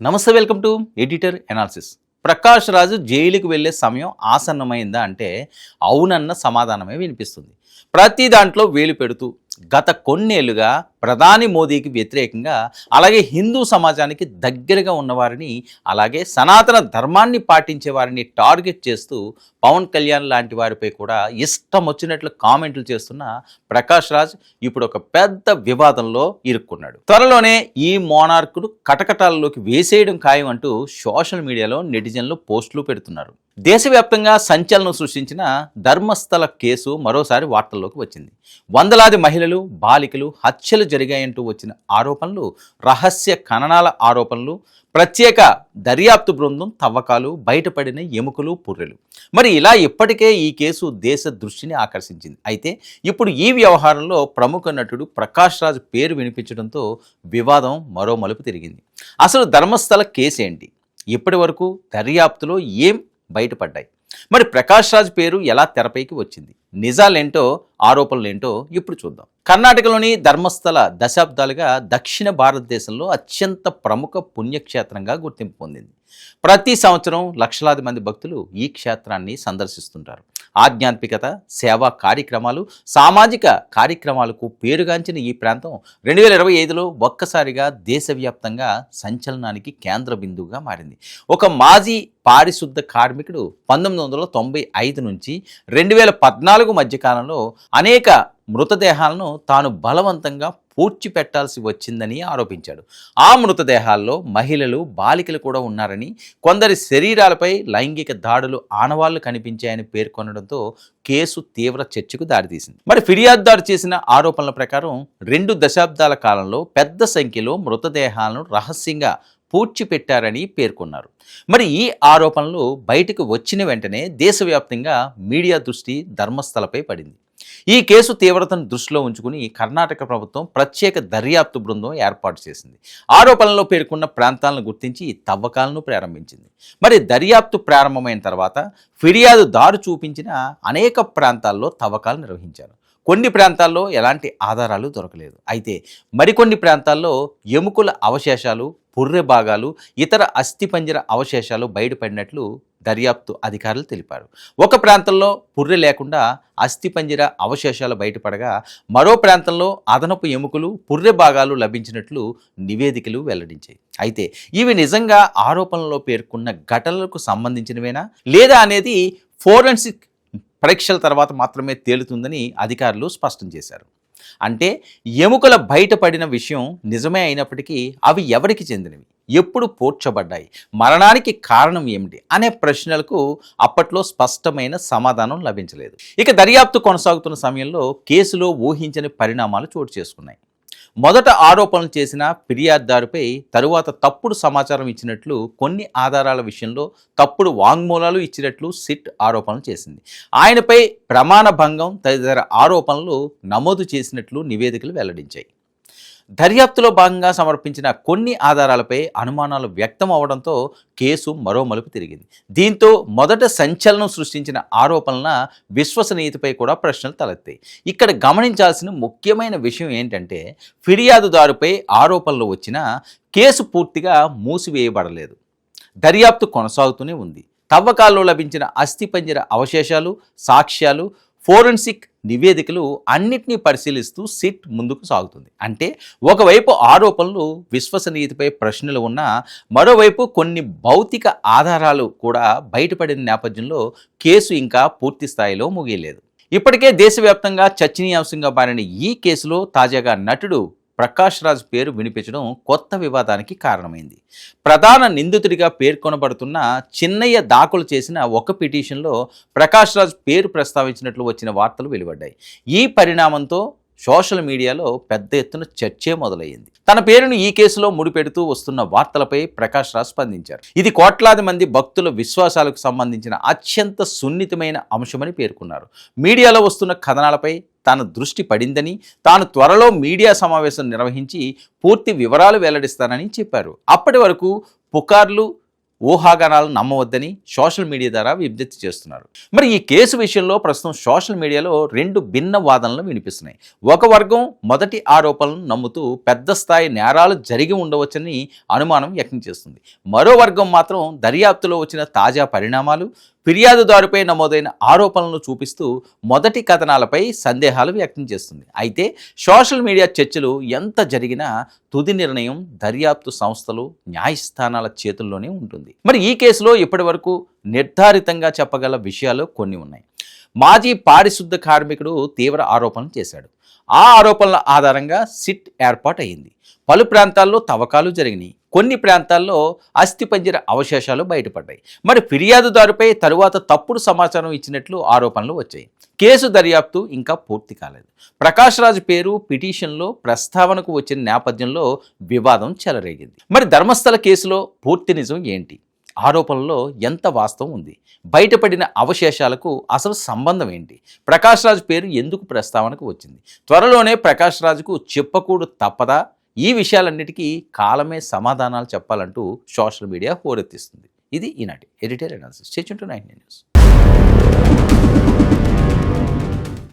నమస్తే, welcome to editor analysis. Prakash Raju జైలుకి వెళ్ళే సమయం ఆసన్నమైందా అంటే అవునన్న సమాధానమే వినిపిస్తుంది. ప్రతి దాంట్లో వేలు పెడుతూ గత కొన్నేళ్లుగా ప్రధాని మోదీకి వ్యతిరేకంగా, అలాగే హిందూ సమాజానికి దగ్గరగా ఉన్నవారిని, అలాగే సనాతన ధర్మాన్ని పాటించే వారిని టార్గెట్ చేస్తూ పవన్ కళ్యాణ్ లాంటి వారిపై కూడా ఇష్టం వచ్చినట్లు కామెంట్లు చేస్తున్న ప్రకాష్ రాజ్ ఇప్పుడు ఒక పెద్ద వివాదంలో ఇరుక్కున్నాడు. త్వరలోనే ఈ మోనార్కుడు కటకటాల్లోకి వేసేయడం ఖాయం అంటూ సోషల్ మీడియాలో నెటిజన్లు పోస్టులు పెడుతున్నారు. దేశవ్యాప్తంగా సంచలనం సృష్టించిన ధర్మస్థల కేసు మరోసారి వార్తల్లోకి వచ్చింది. వందలాది మహిళలు, బాలికలు హత్యలు జరిగాయంటూ వచ్చిన ఆరోపణలు, రహస్య ఖననాల ఆరోపణలు, ప్రత్యేక దర్యాప్తు బృందం తవ్వకాలు, బయటపడిన ఎముకలు, పుర్రెలు. మరి ఇలా ఇప్పటికే ఈ కేసు దేశ దృష్టిని ఆకర్షించింది. అయితే ఇప్పుడు ఈ వ్యవహారంలో ప్రముఖ నటుడు ప్రకాష్ రాజ్ పేరు వినిపించడంతో వివాదం మరో మలుపు తిరిగింది. అసలు ధర్మస్థల కేసు ఏంటి? ఇప్పటి వరకు దర్యాప్తులో ఏం బయటపడ్డాయి? మరి ప్రకాష్ రాజ్ పేరు ఎలా తెరపైకి వచ్చింది? నిజాలేంటో, ఆరోపణలేంటో ఇప్పుడు చూద్దాం. కర్ణాటకలోని ధర్మస్థల దశాబ్దాలుగా దక్షిణ భారతదేశంలో అత్యంత ప్రముఖ పుణ్యక్షేత్రంగా గుర్తింపు పొందింది. ప్రతి సంవత్సరం లక్షలాది మంది భక్తులు ఈ క్షేత్రాన్ని సందర్శిస్తుంటారు. ఆధ్యాత్మికత, సేవా కార్యక్రమాలు, సామాజిక కార్యక్రమాలకు పేరుగాంచిన ఈ ప్రాంతం 2025లో ఒక్కసారిగా దేశవ్యాప్తంగా సంచలనానికి కేంద్ర బిందువుగా మారింది. ఒక మాజీ పారిశుద్ధ కార్మికుడు 1995 నుంచి 2014 మధ్యకాలంలో అనేక మృతదేహాలను తాను బలవంతంగా పూడ్చిపెట్టాల్సి వచ్చిందని ఆరోపించాడు. ఆ మృతదేహాల్లో మహిళలు, బాలికలు కూడా ఉన్నారని, కొందరి శరీరాలపై లైంగిక దాడులు ఆనవాళ్లు కనిపించాయని పేర్కొనడంతో కేసు తీవ్ర చర్చకు దారితీసింది. మరి ఫిర్యాదుదారు చేసిన ఆరోపణల ప్రకారం 2 దశాబ్దాల కాలంలో పెద్ద సంఖ్యలో మృతదేహాలను రహస్యంగా పూడ్చిపెట్టారని పేర్కొన్నారు. మరి ఈ ఆరోపణలు బయటకు వచ్చిన వెంటనే దేశవ్యాప్తంగా మీడియా దృష్టి ధర్మస్థలపై పడింది. ఈ కేసు తీవ్రతను దృష్టిలో ఉంచుకుని కర్ణాటక ప్రభుత్వం ప్రత్యేక దర్యాప్తు బృందం ఏర్పాటు చేసింది. ఆరోపణలో పేర్కొన్న ప్రాంతాలను గుర్తించి తవ్వకాలను ప్రారంభించింది. మరి దర్యాప్తు ప్రారంభమైన తర్వాత ఫిర్యాదుదారు చూపించిన అనేక ప్రాంతాల్లో తవ్వకాలు నిర్వహించారు. కొన్ని ప్రాంతాల్లో ఎలాంటి ఆధారాలు దొరకలేదు. అయితే మరికొన్ని ప్రాంతాల్లో ఎముకల అవశేషాలు, పుర్రె భాగాలు, ఇతర అస్థిపంజర అవశేషాలు బయటపడినట్లు దర్యాప్తు అధికారులు తెలిపారు. ఒక ప్రాంతంలో పుర్రె లేకుండా అస్థిపంజర అవశేషాలు బయటపడగా, మరో ప్రాంతంలో అదనపు ఎముకలు, పుర్రె భాగాలు లభించినట్లు నివేదికలు వెల్లడించాయి. అయితే ఇవి నిజంగా ఆరోపణలో పేర్కొన్న ఘటనలకు సంబంధించినవేనా లేదా అనేది ఫోరెన్సిక్ పరీక్షల తర్వాత మాత్రమే తేలుతుందని అధికారులు స్పష్టం చేశారు. అంటే ఎముకల బయటపడిన విషయం నిజమే అయినప్పటికీ అవి ఎవరికి చెందినవి, ఎప్పుడు పూడ్చబడ్డాయి, మరణానికి కారణం ఏమిటి అనే ప్రశ్నలకు అప్పట్లో స్పష్టమైన సమాధానం లభించలేదు. ఇక దర్యాప్తు కొనసాగుతున్న సమయంలో కేసులో ఊహించని పరిణామాలు చోటు చేసుకున్నాయి. మొదట ఆరోపణలు చేసిన ఫిర్యాదుదారుపై తరువాత తప్పుడు సమాచారం ఇచ్చినట్లు, కొన్ని ఆధారాల విషయంలో తప్పుడు వాంగ్మూలాలు ఇచ్చినట్లు సిట్ ఆరోపణలు చేసింది. ఆయనపై ప్రమాణ భంగం తదితర ఆరోపణలు నమోదు చేసినట్లు నివేదికలు వెల్లడించాయి. దర్యాప్తులో భాగంగా సమర్పించిన కొన్ని ఆధారాలపై అనుమానాలు వ్యక్తం అవడంతో కేసు మరో మలుపు తిరిగింది. దీంతో మొదట సంచలనం సృష్టించిన ఆరోపణల విశ్వసనీయతపై కూడా ప్రశ్నలు తలెత్తాయి. ఇక్కడ గమనించాల్సిన ముఖ్యమైన విషయం ఏంటంటే, ఫిర్యాదుదారుపై ఆరోపణలు వచ్చినా కేసు పూర్తిగా మూసివేయబడలేదు. దర్యాప్తు కొనసాగుతూనే ఉంది. తవ్వకాల్లో లభించిన అస్థిపంజర అవశేషాలు, సాక్ష్యాలు, ఫోరెన్సిక్ నివేదికలు అన్నిటినీ పరిశీలిస్తూ సిట్ ముందుకు సాగుతుంది. అంటే ఒకవైపు ఆరోపణలు, విశ్వసనీయతపై ప్రశ్నలు ఉన్నా, మరోవైపు కొన్ని భౌతిక ఆధారాలు కూడా బయటపడిన నేపథ్యంలో కేసు ఇంకా పూర్తి స్థాయిలో ముగియలేదు. ఇప్పటికే దేశవ్యాప్తంగా చర్చనీయాంశంగా మారిన ఈ కేసులో తాజాగా నటుడు ప్రకాష్ రాజ్ పేరు వినిపించడం కొత్త వివాదానికి కారణమైంది. ప్రధాన నిందితుడిగా పేర్కొనబడుతున్న చిన్నయ్య దాఖలు చేసిన ఒక పిటిషన్లో ప్రకాష్ రాజ్ పేరు ప్రస్తావించినట్లు వచ్చిన వార్తలు వెలువడ్డాయి. ఈ పరిణామంతో సోషల్ మీడియాలో పెద్ద ఎత్తున చర్చే మొదలయ్యింది. తన పేరును ఈ కేసులో ముడిపెడుతూ వస్తున్న వార్తలపై ప్రకాష్ రాజ్ స్పందించారు. ఇది కోట్లాది మంది భక్తుల విశ్వాసాలకు సంబంధించిన అత్యంత సున్నితమైన అంశమని పేర్కొన్నారు. మీడియాలో వస్తున్న కథనాలపై తన దృష్టి పడిందని, తాను త్వరలో మీడియా సమావేశం నిర్వహించి పూర్తి వివరాలు వెల్లడిస్తానని చెప్పారు. అప్పటి వరకు పుకార్లు, ఊహాగానాలు నమ్మవద్దని సోషల్ మీడియా ద్వారా విజ్ఞప్తి చేస్తున్నారు. మరి ఈ కేసు విషయంలో ప్రస్తుతం సోషల్ మీడియాలో 2 భిన్న వాదనలు వినిపిస్తున్నాయి. ఒక వర్గం మొదటి ఆరోపణలను నమ్ముతూ పెద్ద స్థాయి నేరాలు జరిగి ఉండవచ్చని అనుమానం వ్యక్తం చేస్తుంది. మరో వర్గం మాత్రం దర్యాప్తులో వచ్చిన తాజా పరిణామాలు, ఫిర్యాదుదారుపై నమోదైన ఆరోపణలను చూపిస్తూ మొదటి కథనాలపై సందేహాలు వ్యక్తం చేస్తుంది. అయితే సోషల్ మీడియా చర్చలు ఎంత జరిగినా తుది నిర్ణయం దర్యాప్తు సంస్థలు, న్యాయస్థానాల చేతుల్లోనే ఉంటుంది. మరి ఈ కేసులో ఇప్పటివరకు నిర్ధారితంగా చెప్పగల విషయాలు కొన్ని ఉన్నాయి. మాజీ పారిశుద్ధ కార్మికుడు తీవ్ర ఆరోపణలు చేశాడు. ఆ ఆరోపణల ఆధారంగా సిట్ ఏర్పాటయింది. పలు ప్రాంతాల్లో తవ్వకాలు జరిగినాయి. కొన్ని ప్రాంతాల్లో అస్థిపంజర అవశేషాలు బయటపడ్డాయి. మరి ఫిర్యాదుదారుపై తరువాత తప్పుడు సమాచారం ఇచ్చినట్లు ఆరోపణలు వచ్చాయి. కేసు దర్యాప్తు ఇంకా పూర్తి కాలేదు. ప్రకాష్ రాజ్ పేరు పిటిషన్లో ప్రస్తావనకు వచ్చిన నేపథ్యంలో వివాదం చెలరేగింది. మరి ధర్మస్థల కేసులో పూర్తి నిజం ఏంటి? ఆరోపణలో ఎంత వాస్తవం ఉంది? బయటపడిన అవశేషాలకు అసలు సంబంధం ఏంటి? ప్రకాష్ రాజ్ పేరు ఎందుకు ప్రస్తావనకు వచ్చింది? త్వరలోనే ప్రకాష్ రాజ్కు చెప్పకూడదు తప్పదా? ఈ విషయాలన్నిటికీ కాలమే సమాధానాలు చెప్పాలంటూ సోషల్ మీడియా హోరెత్తిస్తుంది. ఇది ఈనాటి editorial analysis. Stay tuned to 9 news.